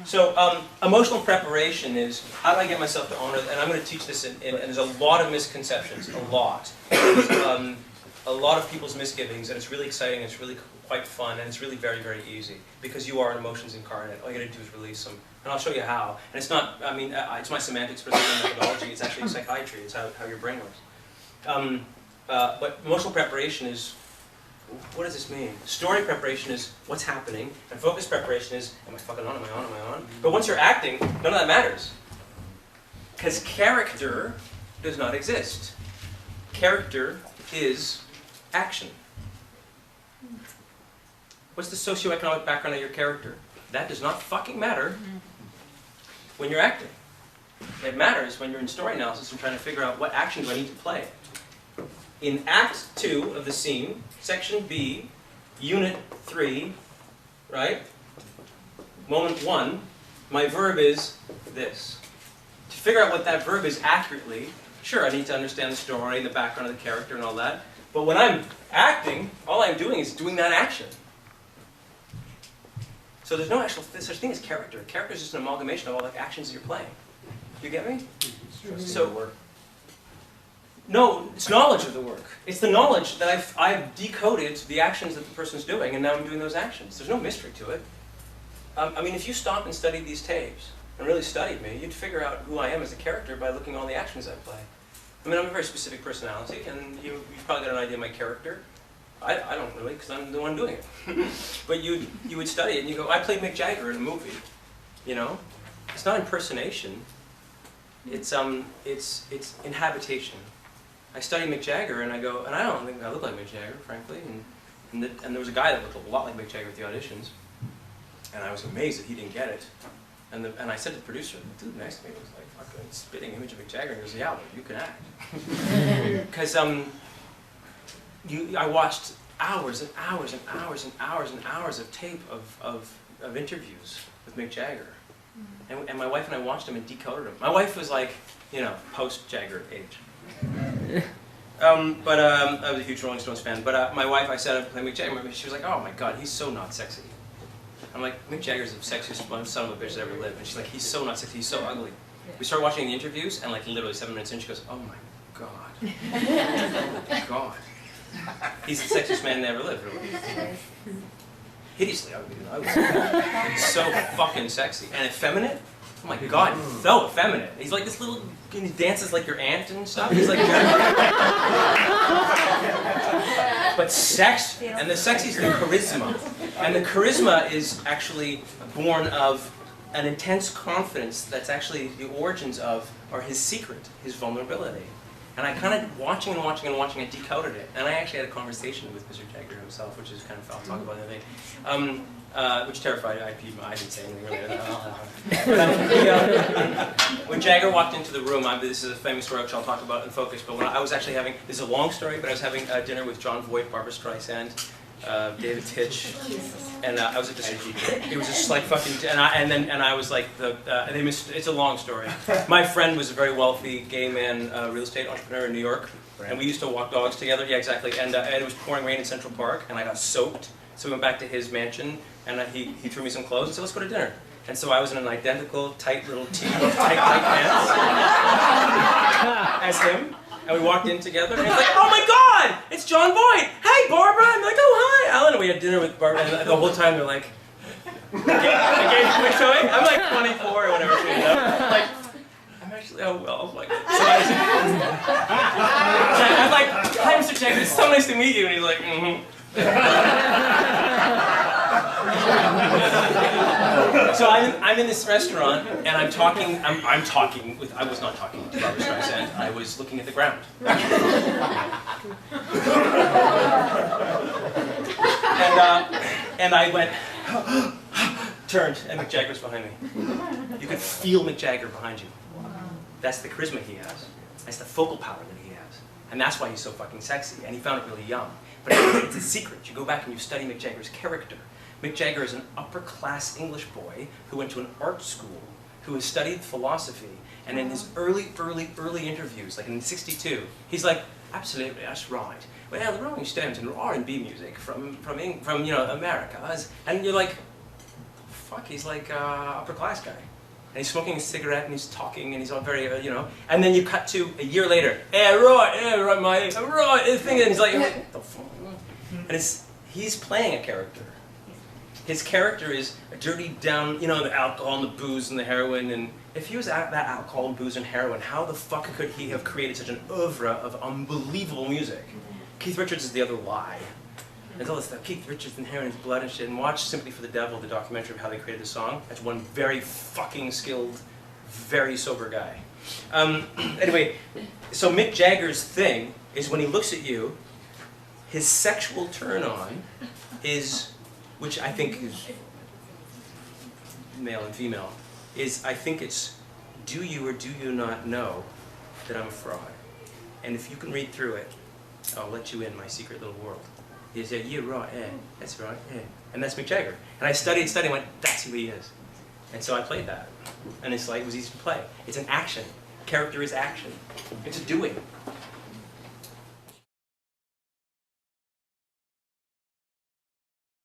So emotional preparation is, how do I get myself to honor, and I'm going to teach this, and there's a lot of misconceptions, a lot. A lot of people's misgivings, and it's really exciting, it's really quite fun, and it's really very, very easy, because you are an emotions incarnate. All you got to do is release them, and I'll show you how. And it's not, I mean, it's my semantics, but it's not methodology, it's actually psychiatry, it's how your brain works. But emotional preparation is, what does this mean? Story preparation is what's happening, and focus preparation is, am I fucking on, am I on, am I on? But once you're acting, none of that matters. Because character does not exist. Character is action. What's the socioeconomic background of your character? That does not fucking matter when you're acting. It matters when you're in story analysis and trying to figure out what action do I need to play. In Act 2 of the scene, Section B, Unit 3, right? Moment 1, my verb is this. To figure out what that verb is accurately, sure, I need to understand the story, the background of the character and all that. But when I'm acting, all I'm doing is doing that action. So there's no actual such thing as character. Character is just an amalgamation of all the actions that you're playing. You get me? So, no, it's knowledge of the work. It's the knowledge that I've decoded the actions that the person's doing, and now I'm doing those actions. There's no mystery to it. I mean, if you stop and studied these tapes, and really studied me, you'd figure out who I am as a character by looking at all the actions I play. I mean, I'm a very specific personality, and you've probably got an idea of my character. I don't really, because I'm the one doing it. But you would study it, and you go, I played Mick Jagger in a movie. You know? It's not impersonation. It's inhabitation. I study Mick Jagger, and I go, and I don't think I look like Mick Jagger, frankly. And there was a guy that looked a lot like Mick Jagger at the auditions, and I was amazed that he didn't get it. And I said to the producer, the dude next to me was like, fucking spitting image of Mick Jagger, and he goes, yeah, but you can act. Because I watched hours and hours and hours and hours and hours of tape of interviews with Mick Jagger. And my wife and I watched him and decoded him. My wife was like, you know, post-Jagger age. I was a huge Rolling Stones fan. But my wife, I said, I play Mick Jagger. She was like, oh my God, he's so not sexy. I'm like, Mick Jagger's the sexiest son of a bitch that ever lived. And she's like, he's so not sexy, he's so ugly. We started watching the interviews, and like literally 7 minutes in, she goes, oh my God. Oh my God. He's the sexiest man that ever lived, really. Hideously ugly. He's so fucking sexy. And effeminate? Oh my God, so effeminate. He's like this little, he dances like your aunt and stuff. He's like, but sex, and the sex is the charisma. And the charisma is actually born of an intense confidence that's actually the origins of, or his secret, his vulnerability. And I kind of, watching and watching and watching, I decoded it. And I actually had a conversation with Mr. Jagger himself, which is kind of, I'll talk about the other thing, which terrified I didn't say anything really. When Jagger walked into the room, this is a famous story which I'll talk about in Focus, but when I was actually having, this is a long story, but I was having dinner with John Voight, Barbara Streisand, David Titch, and I was at this. It was just like fucking, and I was like it's a long story. My friend was a very wealthy gay man, real estate entrepreneur in New York, and we used to walk dogs together. Yeah, exactly. And it was pouring rain in Central Park, and I got soaked. So we went back to his mansion, and he threw me some clothes and said, "Let's go to dinner." And so I was in an identical, tight little tee, tight pants as him. And we walked in together, and he's like, oh my God, it's John Voight. Hey, Barbara. I'm like, oh, hi, Alan. And we had dinner with Barbara, and the whole time they're like, engagement showing? I'm like 24 or whatever. Like, I'm actually, oh, well, like, so I'm like, hi, Mr. Jagger, it's so nice to meet you. And he's like, So I'm in this restaurant, and I'm talking with, I was not talking to Barbara Streisand, I was looking at the ground. And I went, turned, and Mick Jagger's behind me. You could feel Mick Jagger behind you. That's the charisma he has. That's the focal power that he has. And that's why he's so fucking sexy, and he found it really young. But it's a secret. You go back and you study Mick Jagger's character. Mick Jagger is an upper-class English boy who went to an art school, who has studied philosophy, and in his early interviews, like in '62, he's like, absolutely, that's right. Well, the Rolling Stones and R&B music from America, and you're like, fuck, he's like upper class guy. And he's smoking a cigarette and he's talking and he's all very, you know. And then you cut to a year later. Right, my thing. And he's like, what the fuck? And he's playing a character. His character is a dirty down, you know, the alcohol and the booze and the heroin. And if he was at that alcohol and booze and heroin, how the fuck could he have created such an oeuvre of unbelievable music? Keith Richards is the other lie. There's all this stuff, Keith Richards and heroin and blood and shit. And watch Sympathy for the Devil, the documentary of how they created the song. That's one very fucking skilled, very sober guy. Anyway, so Mick Jagger's thing is when he looks at you, his sexual turn-on is, which I think is male and female, is I think it's, do you or do you not know that I'm a fraud? And if you can read through it, I'll let you in my secret little world. He said, yeah, right, yeah, that's right, yeah. And that's Mick Jagger. And I studied and went, that's who he is. And so I played that. And it's like, it was easy to play. It's an action. Character is action. It's a doing.